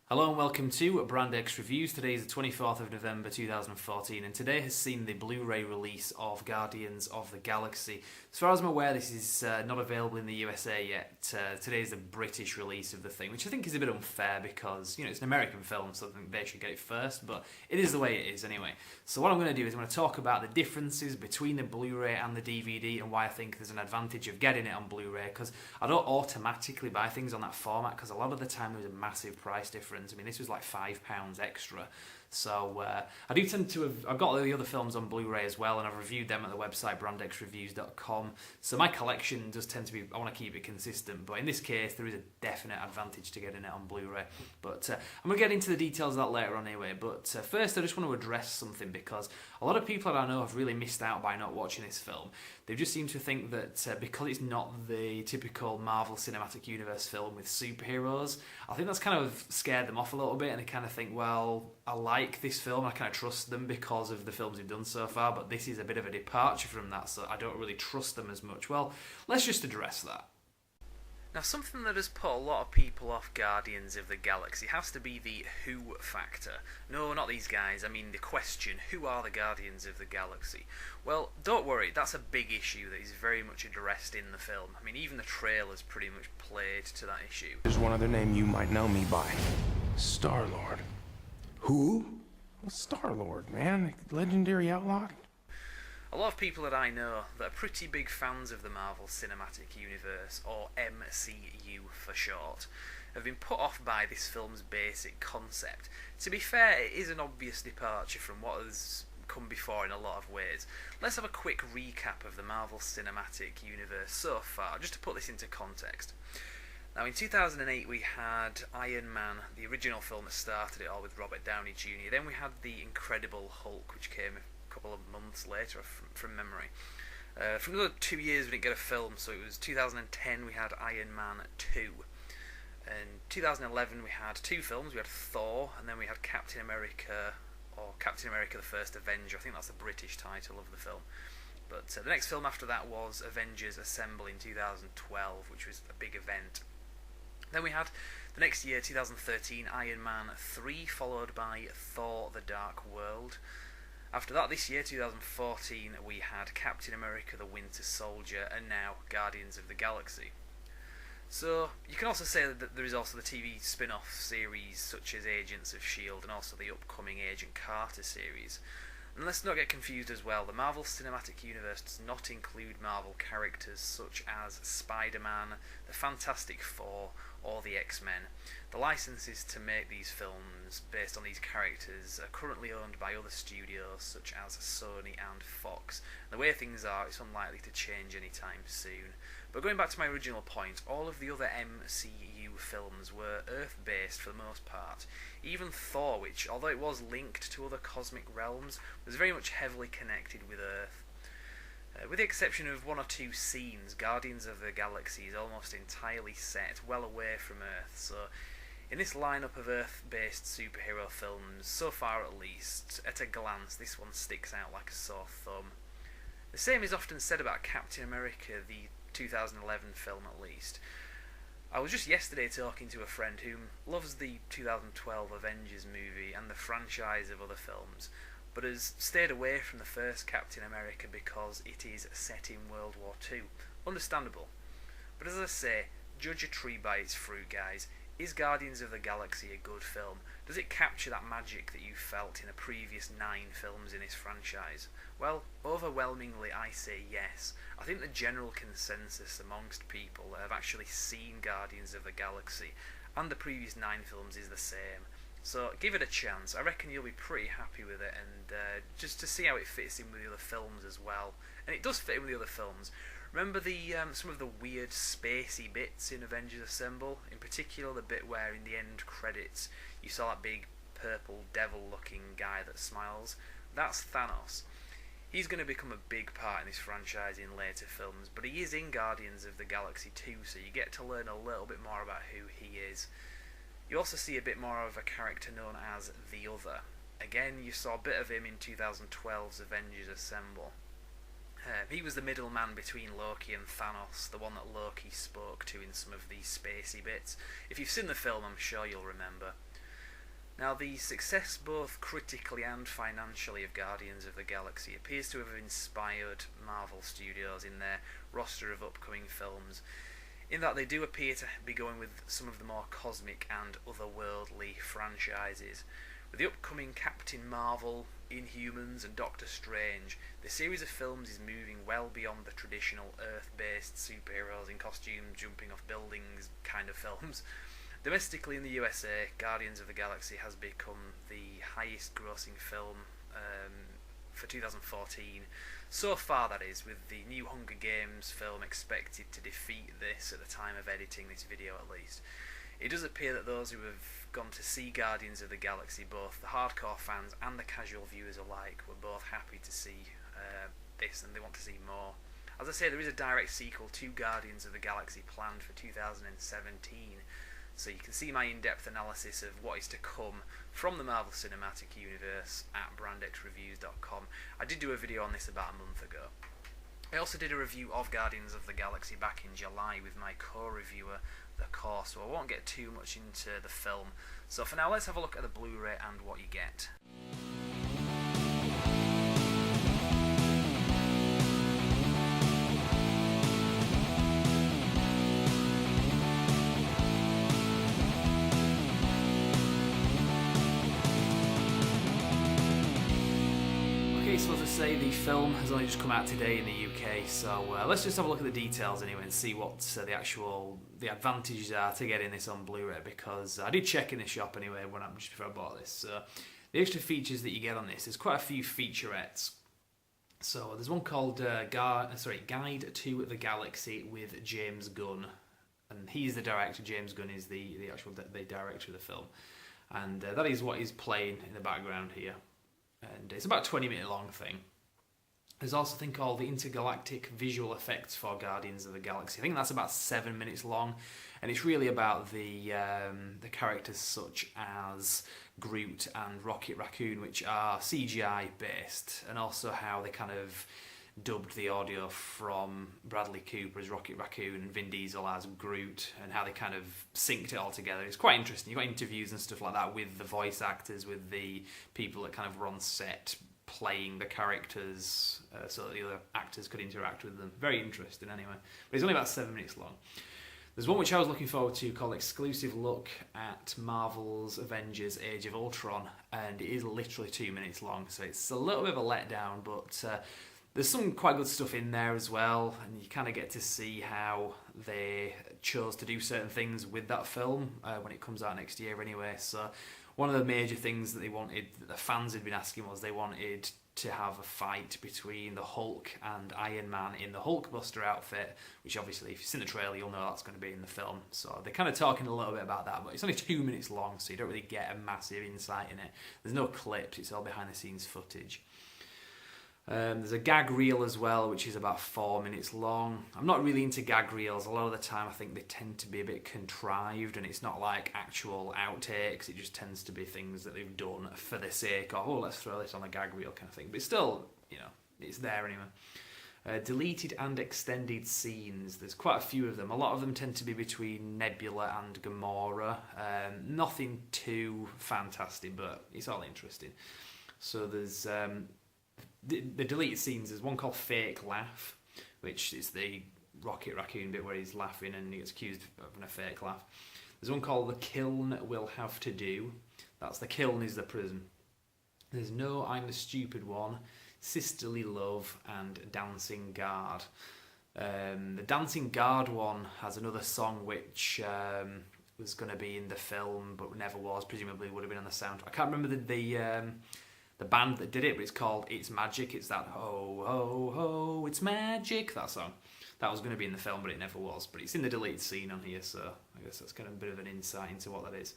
Hello and welcome to Brand X Reviews. Today is the 24th of November 2014 and today has seen the Blu-Ray release of Guardians of the Galaxy. As far as I'm aware, this is not available in the USA yet. Today is the British release of the thing, which I think is a bit unfair because, it's an American film, so I think they should get it first, but it is the way it is anyway. So what I'm going to do is I'm going to talk about the differences between the Blu-ray and the DVD and why I think there's an advantage of getting it on Blu-ray, because I don't automatically buy things on that format because a lot of the time there's a massive price difference. I mean, this was like £5 extra. So I do tend to have... I've got the other films on Blu-ray as well, and I've reviewed them at the website brandxreviews.com. So my collection does tend to be... I want to keep it consistent, but in this case, there is a definite advantage to getting it on Blu-ray. But I'm going to get into the details of that later on anyway. But first, I just want to address something, because a lot of people that I know have really missed out by not watching this film. They just seem to think that because it's not the typical Marvel Cinematic Universe film with superheroes, I think that's kind of scared them off a little bit, and they kind of think, well, I like this film, I kind of trust them because of the films they've done so far, but this is a bit of a departure from that, so I don't really trust them as much. Well, let's just address that. Now, something that has put a lot of people off Guardians of the Galaxy has to be the who factor. No, not these guys, I mean the question, who are the Guardians of the Galaxy? Well, don't worry, that's a big issue that is very much addressed in the film. I mean, even the trailers pretty much played to that issue. There's one other name you might know me by. Star-Lord. Who? Well, Star-Lord, man. Legendary outlaw. A lot of people that I know that are pretty big fans of the Marvel Cinematic Universe, or MCU for short, have been put off by this film's basic concept. To be fair, it is an obvious departure from what has come before in a lot of ways. Let's have a quick recap of the Marvel Cinematic Universe so far, just to put this into context. Now, in 2008 we had Iron Man, the original film that started it all with Robert Downey Jr. Then we had The Incredible Hulk, which came a couple of months later from memory. For another 2 years we didn't get a film, so it was 2010 we had Iron Man 2. In 2011 we had two films, we had Thor, and then we had Captain America, or Captain America the First Avenger. I think that's the British title of the film. But the next film after that was Avengers Assemble in 2012, which was a big event. Then we had, the next year, 2013, Iron Man 3, followed by Thor The Dark World. After that, this year, 2014, we had Captain America The Winter Soldier, and now Guardians of the Galaxy. So, you can also say that there is also the TV spin-off series such as Agents of S.H.I.E.L.D. and also the upcoming Agent Carter series. And let's not get confused as well, the Marvel Cinematic Universe does not include Marvel characters such as Spider-Man, the Fantastic Four, or the X-Men. The licenses to make these films based on these characters are currently owned by other studios such as Sony and Fox. The way things are, it's unlikely to change anytime soon. But going back to my original point, all of the other MCU films were Earth-based for the most part. Even Thor, which, although it was linked to other cosmic realms, was very much heavily connected with Earth. With the exception of one or two scenes, Guardians of the Galaxy is almost entirely set well away from Earth, so in this lineup of Earth-based superhero films, so far at least, at a glance this one sticks out like a sore thumb. The same is often said about Captain America, the 2011 film at least. I was just yesterday talking to a friend who loves the 2012 Avengers movie and the franchise of other films, but has stayed away from the first Captain America because it is set in World War II. Understandable. But as I say, judge a tree by its fruit, guys. Is Guardians of the Galaxy a good film? Does it capture that magic that you felt in the previous 9 films in this franchise? Well, overwhelmingly I say yes. I think the general consensus amongst people that have actually seen Guardians of the Galaxy and the previous 9 films is the same. So give it a chance. I reckon you'll be pretty happy with it, and just to see how it fits in with the other films as well. And it does fit in with the other films. Remember the some of the weird spacey bits in Avengers Assemble? In particular the bit where in the end credits you saw that big purple devil looking guy that smiles? That's Thanos. He's going to become a big part in this franchise in later films, but he is in Guardians of the Galaxy 2, so you get to learn a little bit more about who he is. You also see a bit more of a character known as The Other. Again, you saw a bit of him in 2012's Avengers Assemble. He was the middleman between Loki and Thanos, the one that Loki spoke to in some of these spacey bits. If you've seen the film, I'm sure you'll remember. Now, the success both critically and financially of Guardians of the Galaxy appears to have inspired Marvel Studios in their roster of upcoming films, in that they do appear to be going with some of the more cosmic and otherworldly franchises. With the upcoming Captain Marvel, Inhumans and Doctor Strange, the series of films is moving well beyond the traditional Earth-based superheroes in costumes jumping off buildings kind of films. Domestically in the USA, Guardians of the Galaxy has become the highest grossing film for 2014. So far, that is, with the new Hunger Games film expected to defeat this at the time of editing this video at least. It does appear that those who have gone to see Guardians of the Galaxy, both the hardcore fans and the casual viewers alike, were both happy to see this and they want to see more. As I say, there is a direct sequel to Guardians of the Galaxy planned for 2017. So you can see my in-depth analysis of what is to come from the Marvel Cinematic Universe at brandxreviews.com. I did do a video on this about a month ago. I also did a review of Guardians of the Galaxy back in July with my co-reviewer, The Core, so I won't get too much into the film. So for now, let's have a look at the Blu-ray and what you get. So as I say, the film has only just come out today in the UK, so let's just have a look at the details anyway and see what the advantages are to getting this on Blu-ray, because I did check in the shop anyway just before I bought this. So the extra features that you get on this, there's quite a few featurettes. So there's one called Guide to the Galaxy with James Gunn, and he's the director. James Gunn is the director of the film, and that is what is playing in the background here. And it's about a 20-minute long thing. There's also a thing called the Intergalactic Visual Effects for Guardians of the Galaxy. I think that's about 7 minutes long, and it's really about the characters such as Groot and Rocket Raccoon, which are CGI based, and also how they kind of dubbed the audio from Bradley Cooper as Rocket Raccoon and Vin Diesel as Groot, and how they kind of synced it all together. It's quite interesting. You've got interviews and stuff like that with the voice actors, with the people that kind of were on set playing the characters, so that the other actors could interact with them. Very interesting anyway. But it's only about 7 minutes long. There's one which I was looking forward to called Exclusive Look at Marvel's Avengers Age of Ultron, and it is literally 2 minutes long, so it's a little bit of a letdown, but there's some quite good stuff in there as well, and you kind of get to see how they chose to do certain things with that film when it comes out next year anyway. So one of the major things that the fans had been asking, was they wanted to have a fight between the Hulk and Iron Man in the Hulkbuster outfit, which obviously, if you've seen the trailer, you'll know that's going to be in the film. So they're kind of talking a little bit about that, but it's only 2 minutes long, so you don't really get a massive insight in it. There's no clips, it's all behind the scenes footage. There's a gag reel as well, which is about 4 minutes long. I'm not really into gag reels. A lot of the time I think they tend to be a bit contrived, and it's not like actual outtakes. It just tends to be things that they've done for the sake of, oh, let's throw this on a gag reel kind of thing. But still, it's there anyway. Deleted and extended scenes. There's quite a few of them. A lot of them tend to be between Nebula and Gamora. Nothing too fantastic, but it's all interesting. So there's the deleted scenes. There's one called Fake Laugh, which is the Rocket Raccoon bit where he's laughing and he gets accused of having a fake laugh. There's one called The Kiln Will Have to Do. That's the kiln is the prison. There's No I'm the Stupid One, Sisterly Love, and Dancing Guard. The Dancing Guard one has another song which was going to be in the film but never was. Presumably would have been on the soundtrack. I can't remember the band that did it, but it's called It's Magic. It's that ho ho ho, it's magic, that song. That was going to be in the film, but it never was. But it's in the deleted scene on here, so I guess that's kind of a bit of an insight into what that is.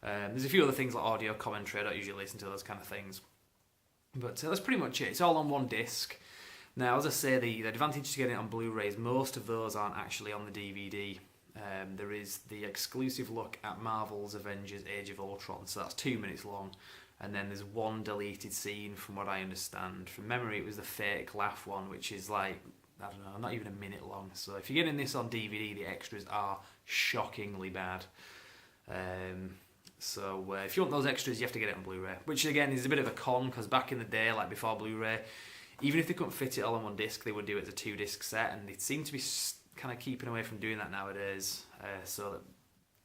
There's a few other things like audio commentary. I don't usually listen to those kind of things. But that's pretty much it. It's all on one disc. Now, as I say, the advantage to getting it on Blu-ray is most of those aren't actually on the DVD. There is the exclusive look at Marvel's Avengers Age of Ultron, so that's 2 minutes long. And then there's one deleted scene, from what I understand. From memory, it was the Fake Laugh one, which is like, I don't know, not even a minute long. So if you're getting this on DVD, the extras are shockingly bad. So if you want those extras, you have to get it on Blu-ray, which again is a bit of a con, because back in the day, like before Blu-ray, even if they couldn't fit it all on one disc, they would do it as a 2-disc set, and they seem to be kind of keeping away from doing that nowadays, so that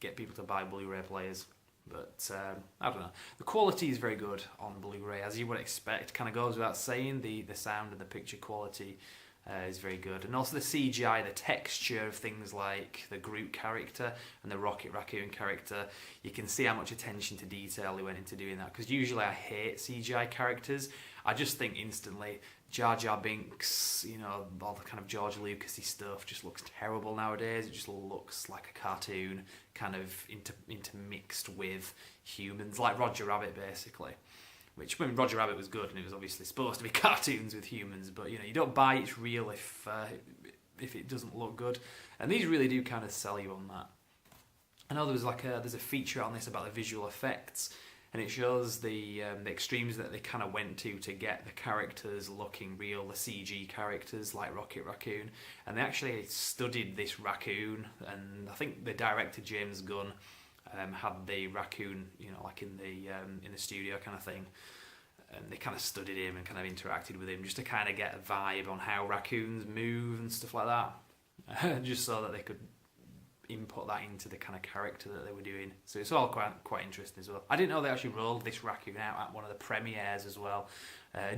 get people to buy Blu-ray players. But I don't know. The quality is very good on Blu-ray, as you would expect. Kind of goes without saying. The sound and the picture quality is very good, and also the CGI, the texture of things like the Groot character and the Rocket Raccoon character. You can see how much attention to detail they went into doing that. Because usually I hate CGI characters. I just think instantly Jar Jar Binks, you know, all the kind of George Lucasy stuff just looks terrible nowadays. It just looks like a cartoon, kind of intermixed with humans, like Roger Rabbit basically. Which, I mean, Roger Rabbit was good, and it was obviously supposed to be cartoons with humans, but you know, you don't buy it's real if it doesn't look good. And these really do kind of sell you on that. I know there's a feature on this about the visual effects, and it shows the extremes that they kind of went to get the characters looking real, the CG characters like Rocket Raccoon. And they actually studied this raccoon, and I think the director James Gunn had the raccoon, you know, like in the studio kind of thing. And they kind of studied him and kind of interacted with him just to kind of get a vibe on how raccoons move and stuff like that, just so that they could input that into the kind of character that they were doing. So it's all quite interesting as well. I didn't know they actually rolled this raccoon out at one of the premieres as well.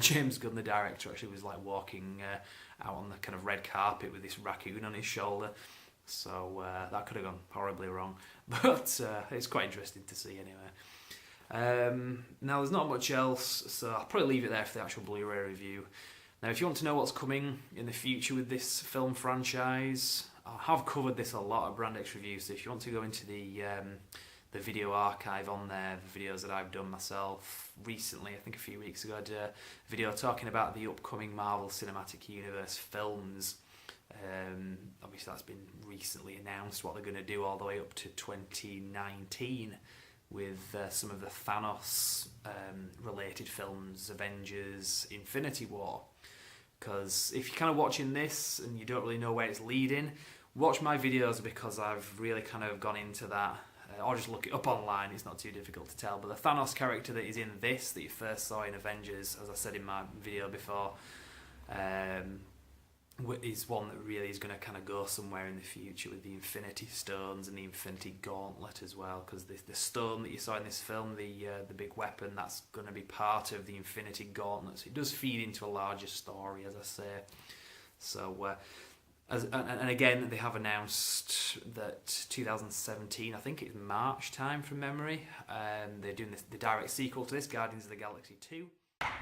James Gunn, the director, actually was like walking out on the kind of red carpet with this raccoon on his shoulder. So that could have gone horribly wrong, but it's quite interesting to see anyway. Now there's not much else, so I'll probably leave it there for the actual Blu-ray review. Now if you want to know what's coming in the future with this film franchise, I have covered this a lot at Brand X Reviews, so if you want to go into the video archive on there, the videos that I've done myself recently, I think a few weeks ago I did a video talking about the upcoming Marvel Cinematic Universe films. Obviously that's been recently announced what they're going to do all the way up to 2019 with some of the Thanos related films, Avengers, Infinity War. Because if you're kind of watching this and you don't really know where it's leading, watch my videos, because I've really kind of gone into that, or just look it up online, it's not too difficult to tell. But the Thanos character that is in this, that you first saw in Avengers, as I said in my video before, is one that really is going to kind of go somewhere in the future with the Infinity Stones and the Infinity Gauntlet as well, because the stone that you saw in this film, the big weapon, that's going to be part of the Infinity Gauntlet, so it does feed into a larger story, as I say. So and again, they have announced that 2017, I think it's March time from memory, they're doing the direct sequel to this, Guardians of the Galaxy 2.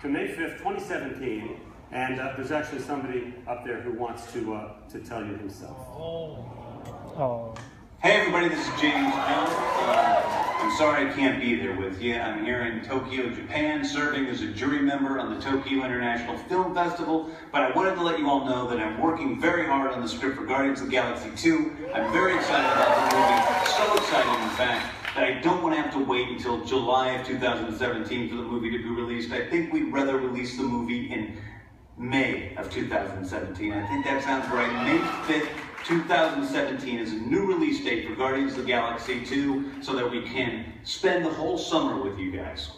To May 5th, 2017, and there's actually somebody up there who wants to tell you himself. Oh. Hey everybody, this is James I'm sorry I can't be there with you. I'm here in Tokyo, Japan, serving as a jury member on the Tokyo International Film Festival, but I wanted to let you all know that I'm working very hard on the script for Guardians of the Galaxy 2. I'm very excited about the movie, so excited in fact, that I don't want to have to wait until July of 2017 for the movie to be released. I think we'd rather release the movie in May of 2017. I think that sounds right. May 5th, 2017 is a new release date for Guardians of the Galaxy 2, so that we can spend the whole summer with you guys.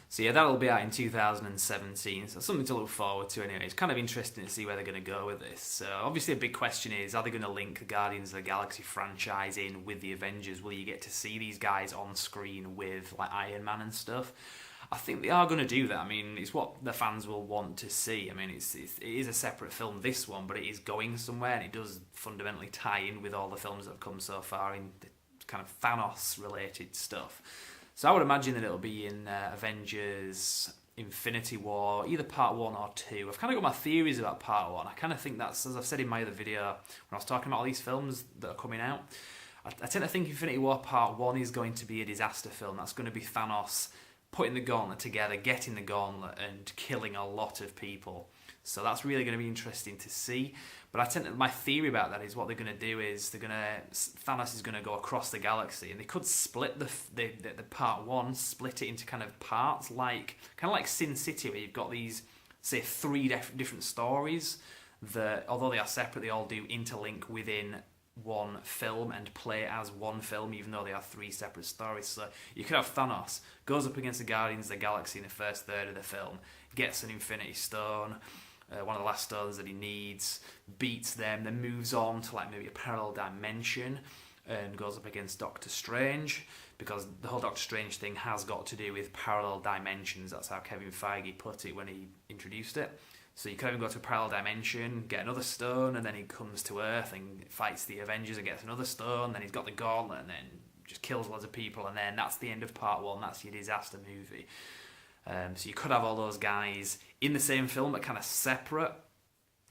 So yeah, that'll be out in 2017, so something to look forward to anyway. It's kind of interesting to see where they're going to go with this. So obviously a big question is, are they going to link the Guardians of the Galaxy franchise in with the Avengers? Will you get to see these guys on screen with like Iron Man and stuff? I think they are going to do that. I mean, it's what the fans will want to see. I mean, it is a separate film, this one, but it is going somewhere, and it does fundamentally tie in with all the films that have come so far in the kind of Thanos-related stuff. So I would imagine that it'll be in Avengers, Infinity War, either Part 1 or 2. I've kind of got my theories about Part 1. I kind of think that's, as I've said in my other video, when I was talking about all these films that are coming out, I tend to think Infinity War Part 1 is going to be a disaster film. That's going to be Thanos putting the gauntlet together, getting the gauntlet, and killing a lot of people. So that's really going to be interesting to see. But my theory about that is what they're going to do is Thanos is going to go across the galaxy, and they could split the part one, split it into kind of parts, kind of like Sin City, where you've got these, say, 3 different stories that, although they are separate, they all do interlink within one film and play as one film, even though they are 3 separate stories. So you could have Thanos goes up against the Guardians of the Galaxy in the first third of the film, gets an Infinity Stone, one of the last stones that he needs, beats them, then moves on to like maybe a parallel dimension and goes up against Doctor Strange, because the whole Doctor Strange thing has got to do with parallel dimensions. That's how Kevin Feige put it when he introduced it. So you can even go to a parallel dimension, get another stone, and then he comes to Earth and fights the Avengers and gets another stone, then he's got the gauntlet and then just kills loads of people, and then that's the end of part 1. That's your disaster movie. So you could have all those guys in the same film but kind of separate,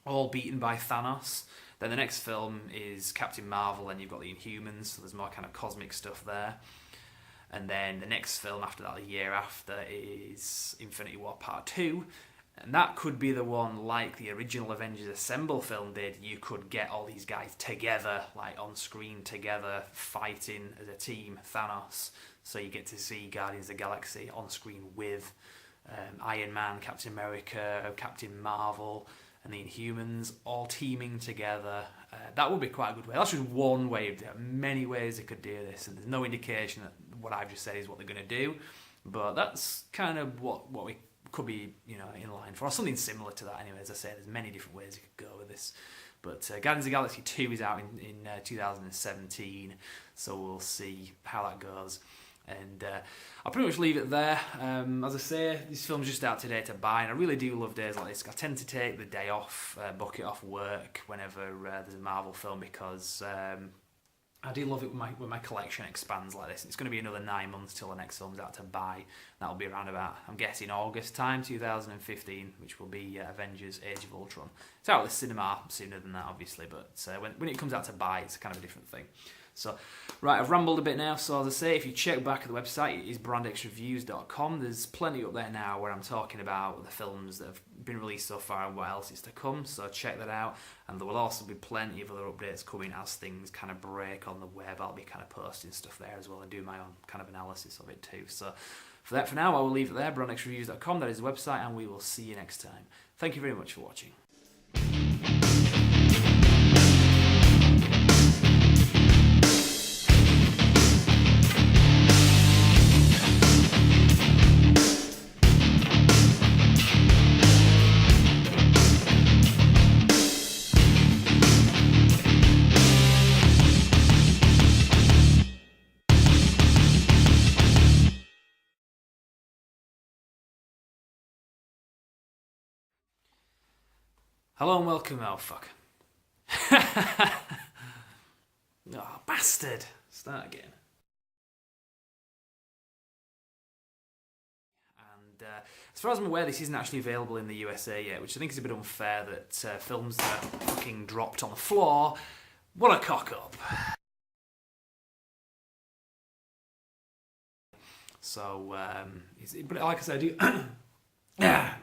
all beaten by Thanos. Then the next film is Captain Marvel, and you've got the Inhumans, so there's more kind of cosmic stuff there. And then the next film after that, the year after, is Infinity War Part 2. And that could be the one, like the original Avengers Assemble film did. You could get all these guys together, like on screen together, fighting as a team, Thanos. So you get to see Guardians of the Galaxy on screen with Iron Man, Captain America, Captain Marvel, and the Inhumans all teaming together. That would be quite a good way. That's just one way of doing it. Many ways they could do this, and there's no indication that what I've just said is what they're going to do. But that's kind of what we could be, in line for, or something similar to that. Anyway, as I say, there's many different ways you could go with this. But Guardians of the Galaxy 2 is out in 2017, so we'll see how that goes. And I'll pretty much leave it there. As I say, this film's just out today to buy, and I really do love days like this. I tend to take the day off, book it off work whenever there's a Marvel film, because I do love it when my collection expands like this. And it's going to be another 9 months till the next film's out to buy. That'll be around about, I'm guessing, August time, 2015, which will be Avengers Age of Ultron. It's out at the cinema sooner than that, obviously, but when it comes out to buy, it's kind of a different thing. So, right, I've rambled a bit now. So as I say, if you check back at the website, it is brandxreviews.com. There's plenty up there now where I'm talking about the films that have been released so far and what else is to come. So check that out. And there will also be plenty of other updates coming as things kind of break on the web. I'll be kind of posting stuff there as well and do my own kind of analysis of it too. So for now, I will leave it there, brandxreviews.com. That is the website, and we will see you next time. Thank you very much for watching. Hello and welcome. Oh, fuck. Oh, bastard. Start again. And as far as I'm aware, this isn't actually available in the USA yet, which I think is a bit unfair that films that are fucking dropped on the floor want to cock up. So, but like I said, I do...